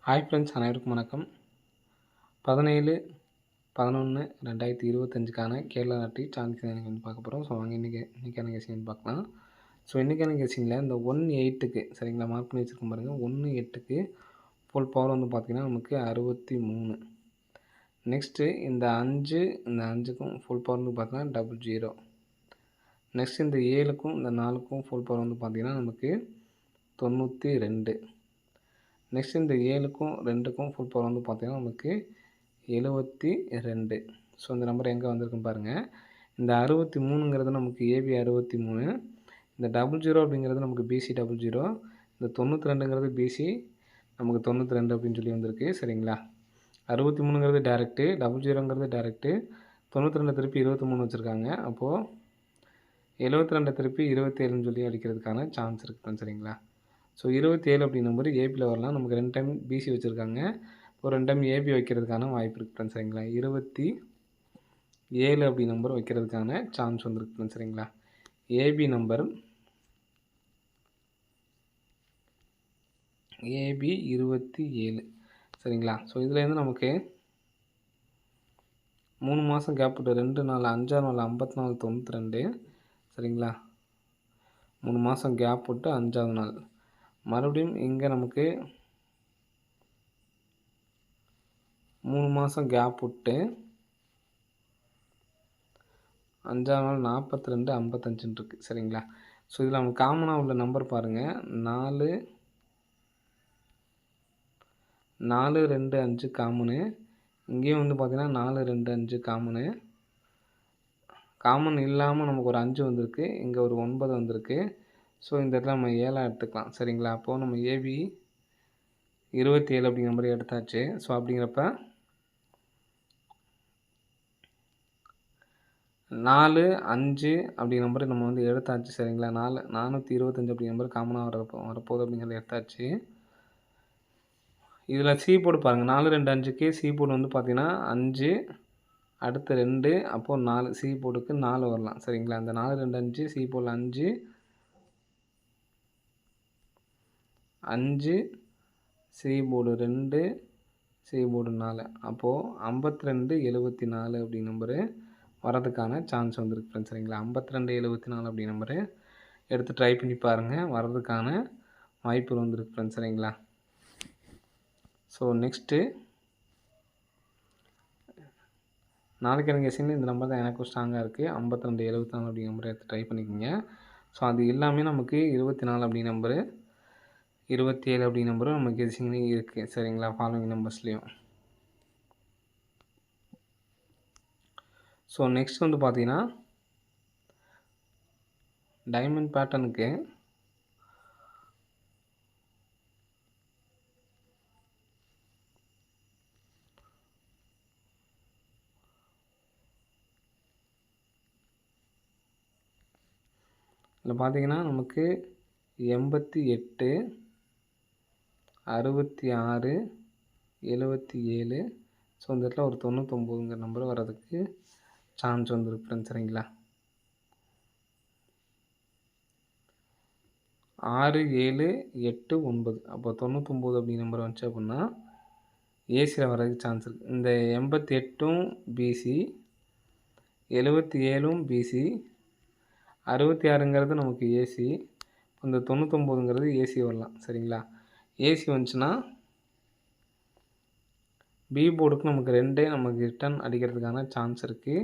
Hi friends, அனைவருக்கும் வணக்கம். 17/11/2025க்கான Kerala lottery chance வந்து பார்க்க போகிறோம். ஸோ வாங்க இன்றைக்கான கெஸிங் பார்க்கலாம். ஸோ இன்றைக்கான கெஸிங்கில் இந்த 1/8க்கு சரிங்களா, மார்க் பண்ணி வச்சுருக்கோம் பாருங்கள். 1/8க்கு ஃபுல் பவர் வந்து பார்த்திங்கன்னா நமக்கு 63. நெக்ஸ்ட்டு இந்த 5க்கும் ஃபுல் பவர் வந்து பார்த்தீங்கன்னா 00. நெக்ஸ்ட் இந்த 7க்கும் இந்த 4க்கும் ஃபுல் பவர் வந்து பார்த்திங்கன்னா நமக்கு 92. நெக்ஸ்ட் இந்த 7க்கும் 2க்கும் ஃபுல் பவர் வந்து பார்த்திங்கன்னா நமக்கு 72. ஸோ இந்த நம்பர் எங்கே வந்திருக்குன்னு பாருங்கள். இந்த 63ங்கிறது நமக்கு ஏபி 63, இந்த 00 அப்படிங்கிறது நமக்கு பிசி 00, இந்த 92ங்கிறது பிசி நமக்கு 92 அப்படின்னு சொல்லி வந்திருக்கு. சரிங்களா, 63ங்கிறது டேரெக்டு, 00ங்கிறது டேரெக்டு, 92 திருப்பி 23 வச்சுருக்காங்க. அப்போது 72 திருப்பி 27ன்னு சொல்லி அடிக்கிறதுக்கான சான்ஸ் இருக்குது. சரிங்களா, ஸோ 27 அப்படிங்கும்போது ஏபியில் வரலாம். நமக்கு 2 டைம் பிசி வச்சுருக்காங்க, ஒரு 2 டைம் ஏபி வைக்கிறதுக்கான வாய்ப்பு இருக்குது. சரிங்களா, 27 அப்படி நம்பர் வைக்கிறதுக்கான சான்ஸ் வந்துருக்கு. சரிங்களா, ஏபி நம்பர் ஏபி 27. சரிங்களா, ஸோ இதுலேருந்து நமக்கு 3 மாதம் கேப் விட்டு 2 நாள் 5 நாள் 54 92. சரிங்களா, 3 மாதம் கேப் விட்டு 5வது நாள் மறுபடியும் இங்கே நமக்கு 3 மாதம் கேப் விட்டு 5வது நாள் 42 55 இருக்குது. சரிங்களா, ஸோ இதில் நமக்கு காமனாக உள்ள நம்பர் பாருங்கள். 4 4 2 5 காமனு. இங்கேயும் வந்து பார்த்திங்கன்னா 4 2 5 காமனு. காமன் இல்லாமல் நமக்கு ஒரு 5 வந்திருக்கு, இங்கே ஒரு 9 வந்திருக்கு. ஸோ இந்த இடத்துல நம்ம 7 எடுத்துக்கலாம். சரிங்களா, அப்போது நம்ம ஏபி 27 அப்படிங்கிற மாதிரி எடுத்தாச்சு. ஸோ அப்படிங்கிறப்ப 4 5 அப்படிங்கிற நம்பர் நம்ம வந்து எடுத்தாச்சு. சரிங்களா, 425 அப்படிங்கிற நம்பர் காமனாக வரப்போகுது அப்படிங்கிறத எடுத்தாச்சு. இதில் சி போர்டு பாருங்கள். 4 2 5க்கு சி போர்டு வந்து பார்த்திங்கன்னா 5 அடுத்து 2 அப்போது 4. சி போர்டுக்கு 4 வரலாம். சரிங்களா, இந்த 4 2 5 சி போர்டில் 5 5 சி போர்டு 2 சி போர்டு 4. அப்போது 52 74 அப்படி நம்பரு வரதுக்கான சான்ஸ் வந்துருக்கு ஃப்ரெண்ட்ஸ். சரிங்களா, 52 74 அப்படி நம்பரு எடுத்து ட்ரை பண்ணி பாருங்கள், வர்றதுக்கான வாய்ப்பு வந்துருக்கு ஃப்ரெண்ட்ஸ். சரிங்களா, ஸோ நெக்ஸ்ட்டு நாளைக்கு எனக்கு கெஸிங்கில் இந்த நம்பர் தான் எனக்கும் ஸ்ட்ராங்காக இருக்குது. 52 74 அப்படி நம்பரை எடுத்து ட்ரை பண்ணிக்கோங்க. ஸோ அது எல்லாமே நமக்கு 24 அப்படி நம்பரு 27 அப்படி நம்பரும் நமக்கு கெஸிங்லேயும் இருக்குது. சரிங்களா, ஃபாலோவிங் நம்பர்ஸ்லேயும். ஸோ நெக்ஸ்ட் வந்து பார்த்திங்கன்னா டைமண்ட் பேட்டர்னுக்கு இதில் பார்த்திங்கன்னா நமக்கு 88 66 77. ஸோ இந்த இடத்துல ஒரு 99ங்கிற நம்பர் வர்றதுக்கு சான்ஸ் வந்துருக்கு ஃப்ரெண்ட்ஸ். சரிங்களா, 6 7 8 9 அப்போ 99 அப்படி நம்பர் வந்துச்சு அப்படின்னா ஏசியில் வர்றதுக்கு சான்ஸ் இருக்குது. இந்த 88ம் பிசி, 77ம் பிசி, 66ங்கிறது நமக்கு ஏசி, இந்த 99ங்கிறது ஏசி வரலாம். சரிங்களா, ஏசி வந்துச்சுன்னா பி போர்டுக்கு நமக்கு 2 நமக்கு ரிட்டன் அடிக்கிறதுக்கான சான்ஸ் இருக்குது.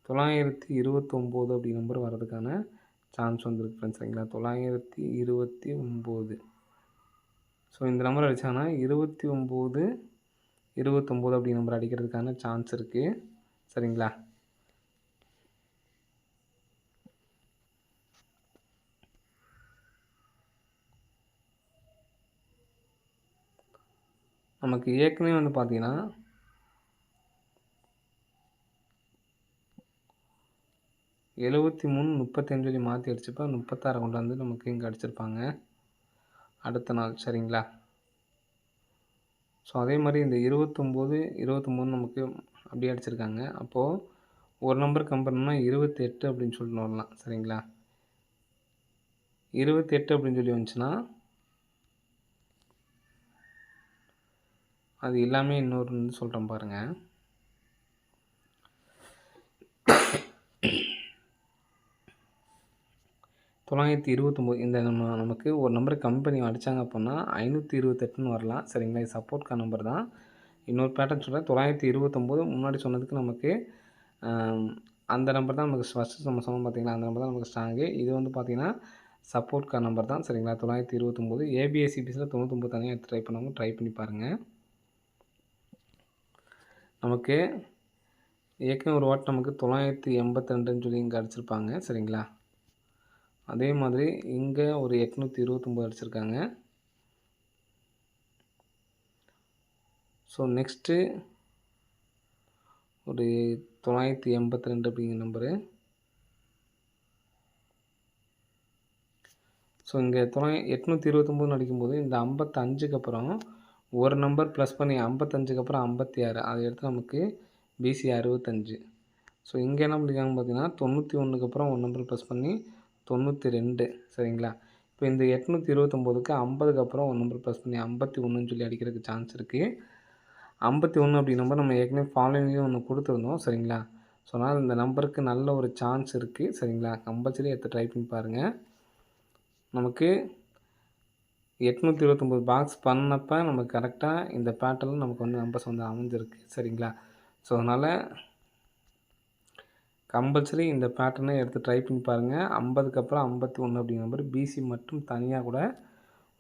929 அப்படி நம்பர் வர்றதுக்கான சான்ஸ் வந்துருக்கு ஃப்ரெண்ட்ஸ். சரிங்களா, 929. ஸோ இந்த நம்பர் அடித்தாங்கன்னா 29 29 அப்படி நம்பர் அடிக்கிறதுக்கான சான்ஸ் இருக்குது. சரிங்களா, நமக்கு ஏற்கனவே வந்து பார்த்திங்கன்னா 73 35 சொல்லி மாற்றி அடிச்சப்போ 36 கொண்டாந்து நமக்கு இங்கே அடிச்சிருப்பாங்க அடுத்த நாள். சரிங்களா, ஸோ அதே மாதிரி இந்த 29 29 நமக்கு அப்படியே அடிச்சிருக்காங்க. அப்போது ஒரு நம்பர் கம்பேர் பண்ணால் 28 அப்படின்னு சொல்லிட்டு வரலாம். சரிங்களா, 28 அப்படின்னு சொல்லி வந்துச்சுன்னா அது எல்லாமே இன்னொரு சொல்கிறேன் பாருங்கள். தொள்ளாயிரத்தி 29 இந்த நமக்கு ஒரு நம்பர் கம்பெனி அடித்தாங்க அப்படின்னா 528ன்னு வரலாம். சரிங்களா, இது சப்போர்ட்கான நம்பர் தான். இன்னொரு பேட்டர்ன் சொல்கிறேன். 929 முன்னாடி சொன்னதுக்கு நமக்கு அந்த நம்பர் தான் நமக்கு ஃபஸ்ட்டு நம்ம சொன்னோம் பார்த்தீங்களா, அந்த நம்பர் தான் நமக்கு ஸ்ட்ராங்கு. இது வந்து பார்த்திங்கன்னா சப்போர்ட்கான நம்பர் தான். சரிங்களா, 929 ஏபிஎஸ்சிபிஸில் 99 தனியாக எடுத்து ட்ரை பண்ணவங்க ட்ரை பண்ணி பாருங்கள். நமக்கு ஏற்கனவே ஒரு வாட் நமக்கு 982ன்னு சொல்லி இங்கே அடிச்சிருப்பாங்க. சரிங்களா, அதே மாதிரி இங்கே ஒரு 829 அடிச்சிருக்காங்க. ஸோ நெக்ஸ்ட்டு ஒரு 982 அப்படிங்கிற நம்பரு. ஸோ இங்கே 829 அடிக்கும்போது இந்த 55க்கு அப்புறம் ஒரு நம்பர் ப்ளஸ் பண்ணி 55க்கு அப்புறம் 56 அதை எடுத்து நமக்கு பிசி 65. ஸோ இங்கே என்ன பண்ணியிருக்காங்க பார்த்தீங்கன்னா 91க்கு அப்புறம் ஒரு நம்பர் ப்ளஸ் பண்ணி 92. சரிங்களா, இப்போ இந்த 829க்கு 50க்கு அப்புறம் ஒரு நம்பர் ப்ளஸ் பண்ணி 51ன்னு சொல்லி அடிக்கிறதுக்கு சான்ஸ் இருக்குது. 51 அப்படி நம்பர் நம்ம ஏற்கனவே ஃபாலோவிங்லேயும் ஒன்று கொடுத்துருந்தோம். சரிங்களா, ஸோ அதனால் இந்த நம்பருக்கு நல்ல ஒரு சான்ஸ் இருக்குது. சரிங்களா, கம்பல்சரி எடுத்து ட்ரை பண்ணி பாருங்கள். நமக்கு 829 பாக்ஸ் பண்ணப்போ நமக்கு கரெக்டாக இந்த பேட்டர்னில் நமக்கு வந்து நம்பர்ஸ் வந்து அமைஞ்சிருக்கு. சரிங்களா, ஸோ அதனால் கம்பல்சரி இந்த பேட்டர்னை எடுத்து ட்ரை பண்ணி பாருங்கள். 50க்கு அப்புறம் 51 அப்படி நம்பர் பிசி மட்டும் தனியாக கூட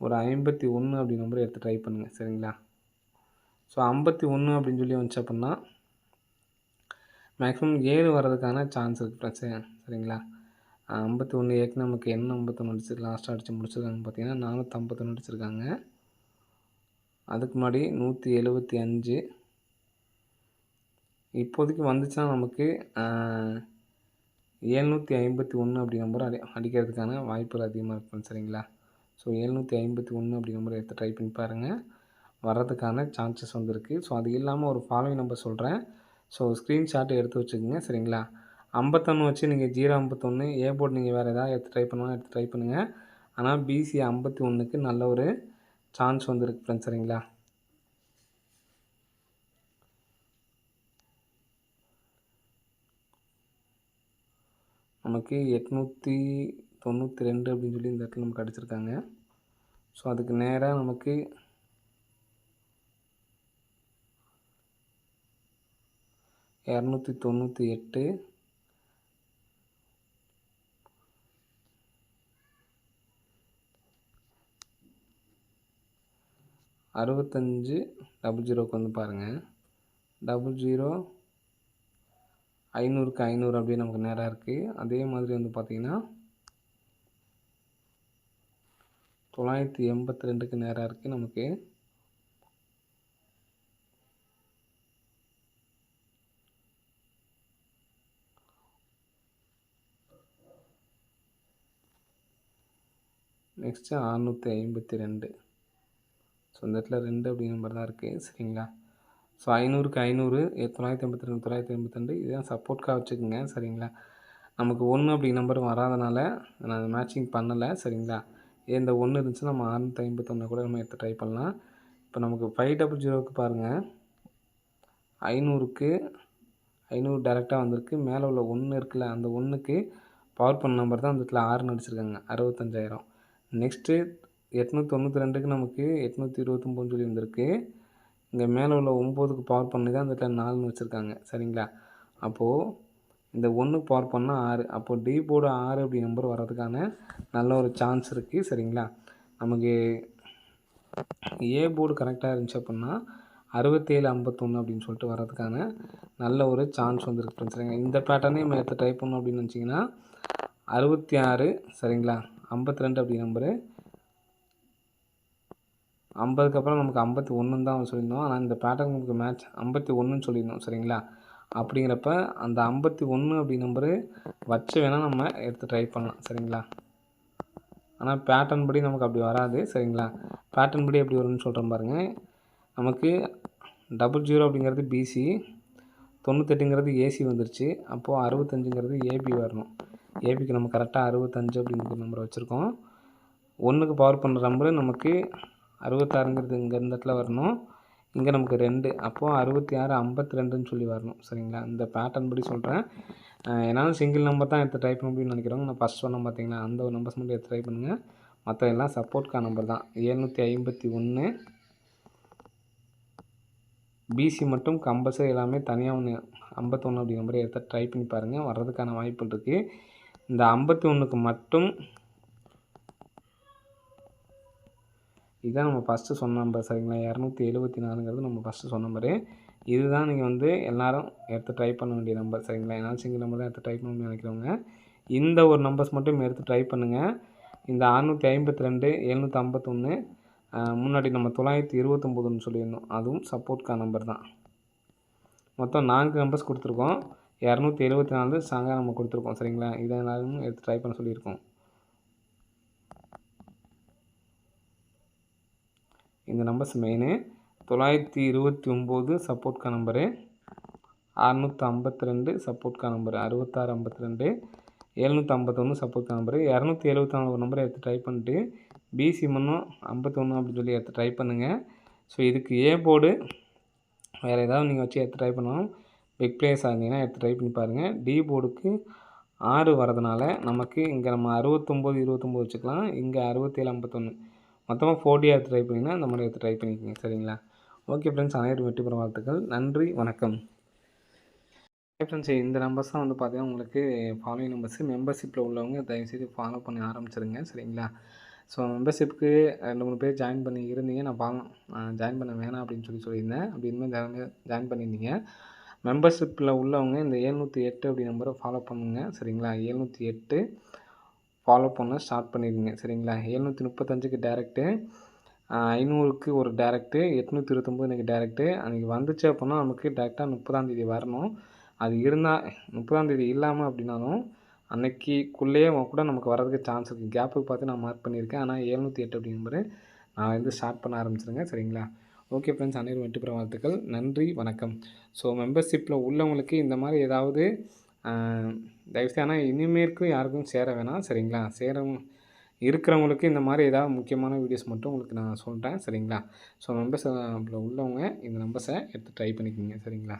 ஒரு 51 அப்படி நம்பர் எடுத்து ட்ரை பண்ணுங்கள். சரிங்களா, ஸோ 51 அப்படின்னு சொல்லி வந்துச்சு அப்படின்னா மேக்ஸிமம் 7 வர்றதுக்கான சான்ஸ் இருக்குது பிரச்சனை. சரிங்களா, 51 ஏற்கனவே நமக்கு என்ன 51 அடிச்சு லாஸ்ட்டாக அடித்து முடிச்சிருக்காங்க பார்த்தீங்கன்னா 451 அடிச்சிருக்காங்க. அதுக்கு முன்னாடி 175. இப்போதைக்கு வந்துச்சுன்னா நமக்கு 751 அப்படி நம்பர் அடிக்கிறதுக்கான வாய்ப்புகள் அதிகமாக இருக்கும். சரிங்களா, ஸோ 751 அப்படி நம்பர் எடுத்து ட்ரை பண்ணி பாருங்கள். வர்றதுக்கான சான்சஸ் வந்துருக்கு. ஸோ அது இல்லாமல் ஒரு ஃபாலோவிங் நம்பர் சொல்கிறேன். ஸோ ஸ்க்ரீன்ஷாட் எடுத்து வச்சுக்கோங்க. சரிங்களா, 51 வச்சு நீங்கள் 051 ஏ போர்டு நீங்கள் வேறு எதாவது எடுத்து ட்ரை பண்ணுவாங்க எடுத்து ட்ரை பண்ணுங்கள். ஆனால் பிசி 51க்கு நல்ல ஒரு சான்ஸ் வந்துருக்கு ஃப்ரெண்ட்ஸ். சரிங்களா, நமக்கு 892 அப்படின்னு சொல்லி இந்த இடத்துல நமக்கு அடிச்சிருக்காங்க. ஸோ அதுக்கு நேராக நமக்கு 298 6500க்கு வந்து பாருங்கள். 00 500க்கு 500 அப்படியே நமக்கு நேராக இருக்குது. அதே மாதிரி வந்து பார்த்திங்கன்னா 982க்கு நேராக இருக்குது நமக்கு. நெக்ஸ்ட்டு 652. ஸோ இந்த இடத்துல 2 அப்படிங்கிற நம்பர் தான் இருக்குது. சரிங்களா, ஸோ 500க்கு 500 982 982 இதுதான் சப்போர்ட்காக வச்சுக்கோங்க. சரிங்களா, நமக்கு 1 அப்படி நம்பர் வராதனால நான் மேட்சிங் பண்ணலை. சரிங்களா, இந்த 1 இருந்துச்சுன்னா நம்ம 651 கூட நம்ம எடுத்து ட்ரை பண்ணலாம். இப்போ நமக்கு 500க்கு பாருங்கள், 500க்கு 500 டேரெக்டாக வந்திருக்கு. மேலே உள்ள 1 இருக்குல்ல, அந்த 1க்கு பவர் பண்ண நம்பர் தான் அந்த இடத்துல 6ன்னு அடிச்சிருக்காங்க, 65,000. நெக்ஸ்ட்டு 892க்கு நமக்கு 829 சொல்லி வந்திருக்கு. இங்கே மேலே உள்ள 9க்கு பவர் பண்ணி தான் அந்த இடத்துல 4ன்னு வச்சுருக்காங்க. சரிங்களா, அப்போது இந்த 1க்கு பவர் பண்ணால் 6. அப்போது டி போர்டு 6 அப்படி நம்பர் வர்றதுக்கான நல்ல ஒரு சான்ஸ் இருக்குது. சரிங்களா, நமக்கு ஏ போர்டு கரெக்டாக இருந்துச்சு அப்படின்னா 6751 அப்படின்னு சொல்லிட்டு வர்றதுக்கான நல்ல ஒரு சான்ஸ் வந்துருக்கு. சரிங்களா, இந்த பேட்டர்னே நம்ம எடுத்து ட்ரை பண்ணோம் அப்படின்னு நினச்சிங்கன்னா 66. சரிங்களா, 52 அப்படி நம்பரு 50க்கு அப்புறம் நமக்கு 51 தான் சொல்லியிருந்தோம். ஆனால் இந்த பேட்டர்ன் நமக்கு மேட்ச் 51ன்னு சொல்லியிருந்தோம். சரிங்களா, அப்படிங்கிறப்ப அந்த 51 அப்படி நம்பரு வச்சு வேணால் நம்ம எடுத்து ட்ரை பண்ணலாம். சரிங்களா, ஆனால் பேட்டர்ன் படி நமக்கு அப்படி வராது. சரிங்களா, பேட்டர்ன் படி எப்படி வரும்னு சொல்கிறேன் பாருங்கள். நமக்கு 00 அப்படிங்கிறது பிசி, 98ங்கிறது ஏசி வந்துருச்சு. அப்போது 65ங்கிறது ஏபி வரணும். ஏபிக்கு நம்ம கரெக்டாக 65 அப்படிங்கிற நம்பரை வச்சுருக்கோம். 1க்கு பவர் பண்ணுற நம்பரு நமக்கு 66ங்கிறது இங்கே இந்த இடத்துல வரணும். இங்கே நமக்கு 2 அப்போது 66 52ன்னு சொல்லி வரணும் சரிங்களா. இந்த பேட்டர்ன் படி சொல்கிறேன். என்னால் சிங்கிள் நம்பர் தான் எடுத்து ட்ரை பண்ண முடியும்னு நினைக்கிறவங்க நான் ஃபஸ்ட் சொன்னேன் பார்த்தீங்களா, அந்த ஒரு நம்பர்ஸ் மட்டும் எடுத்து ட்ரை பண்ணுங்கள். மற்ற எல்லாம் சப்போர்ட்கான நம்பர் தான். 751 பிசி மட்டும் கம்பல்சரி எல்லாமே தனியாக ஒன்று 51 அப்படி நம்பரை எடுத்து ட்ரை பண்ணி பாருங்கள், வர்றதுக்கான வாய்ப்புகள் இருக்குது. இந்த 51க்கு மட்டும் இதுதான் நம்ம ஃபஸ்ட்டு சொன்ன நம்பர் சரிங்களா. 274ங்கிறது நம்ம ஃபஸ்ட்டு சொன்ன நம்பரு. இதுதான் நீங்கள் வந்து எல்லோரும் எடுத்து ட்ரை பண்ண வேண்டிய நம்பர் சரிங்களா. என்னால் சிங்கிள் நம்பர் தான் எடுத்து ட்ரை பண்ணணும்னு நினைக்கிறவங்க இந்த ஒரு நம்பர்ஸ் மட்டும் எடுத்து ட்ரை பண்ணுங்கள். இந்த 652 751 முன்னாடி நம்ம 929ன்னு சொல்லியிருந்தோம், அதுவும் சப்போர்ட்கான நம்பர் தான். மொத்தம் 4 நம்பர்ஸ் கொடுத்துருக்கோம். 274 ஸ்ட்ராங்காக நம்ம கொடுத்துருக்கோம் சரிங்களா. இதை எல்லாரும் எடுத்து ட்ரை பண்ண சொல்லியிருக்கோம். இந்த நம்பர்ஸ் மெயினு 929 சப்போர்ட்கான நம்பரு, 652 சப்போர்ட்கான நம்பரு, 6652 751 சப்போர்ட்கான நம்பரு, 274 ஒரு நம்பரை எடுத்து ட்ரை பண்ணிட்டு பிசி மண்ணும் 51 அப்படின்னு சொல்லி எடுத்து ட்ரை பண்ணுங்கள். ஸோ இதுக்கு ஏ போர்டு வேறு ஏதாவது நீங்கள் வச்சு எடுத்து ட்ரை பண்ணணும். பிக் பிளேயர்ஸ் ஆகிங்கன்னா எடுத்து ட்ரை பண்ணி பாருங்கள். டி போர்டுக்கு 6 வரதுனால நமக்கு இங்கே நம்ம 69 29 வச்சுக்கலாம், இங்கே 67 51 மொத்தமாக 4D எடுத்து ட்ரை பண்ணிங்கன்னா அந்த மாதிரி எடுத்து ட்ரை பண்ணிக்கோங்க சரிங்களா. ஓகே ஃப்ரெண்ட்ஸ், அனைவரும் வெற்றி பெற வாழ்த்துக்கள். நன்றி, வணக்கம். ஃப்ரெண்ட்ஸ், இந்த நம்பர்ஸ் தான் வந்து பார்த்தீங்கன்னா உங்களுக்கு ஃபாலோயிங் நம்பர்ஸு. மெம்பர்ஷிப்பில் உள்ளவங்க தயவுசெய்து ஃபாலோ பண்ணி ஆரம்பிச்சிருங்க சரிங்களா. ஸோ மெம்பர்ஷிப்புக்கு 2-3 பேர் ஜாயின் பண்ணி இருந்தீங்க, நான் ஜாயின் பண்ண வேணாம் அப்படின்னு சொல்லியிருந்தேன். அப்படி இனிமேல் ஜாயின் பண்ணியிருந்தீங்க. மெம்பர்ஷிப்பில் உள்ளவங்க இந்த 708 அப்படி நம்பரை ஃபாலோ பண்ணுங்கள் சரிங்களா. 708 ஃபாலோ பண்ண ஸ்டார்ட் பண்ணிடுங்க சரிங்களா. 735க்கு டேரெக்ட்டு, 500க்கு ஒரு டேரெக்ட்டு, 829 இன்றைக்கி டேரெக்ட்டு. அன்றைக்கி வந்துச்சு அப்படின்னா நமக்கு டேரெக்டாக 30ஆந்தேதி வரணும். அது இருந்தால் 30ஆந்தேதி இல்லாமல் அப்படின்னாலும் அன்னைக்குள்ளேயே கூட நமக்கு வரதுக்கு சான்ஸ் இருக்குது. கேப்புக்கு பார்த்து நான் மார்க் பண்ணியிருக்கேன். ஆனால் 708 அப்படி நம்பரு நான் வந்து ஸ்டார்ட் பண்ண ஆரம்பிச்சிருங்க சரிங்களா. ஓகே ஃப்ரெண்ட்ஸ், அனைவரும் வெற்றி பெற வாழ்த்துக்கள். நன்றி, வணக்கம். ஸோ மெம்பர்ஷிப்பில் உள்ளவங்களுக்கு இந்த மாதிரி ஏதாவது தயவுசெய்து ஆனால் இனிமேற்கும் யாருக்கும் சேர வேணாம் சரிங்களா. இருக்கிறவங்களுக்கு இந்த மாதிரி ஏதாவது முக்கியமான வீடியோஸ் மட்டும் உங்களுக்கு நான் சொல்கிறேன் சரிங்களா. ஸோ மெம்பர்ஸில் உள்ளவங்க இந்த நம்பர்ஸை எடுத்து ட்ரை பண்ணிக்கோங்க சரிங்களா.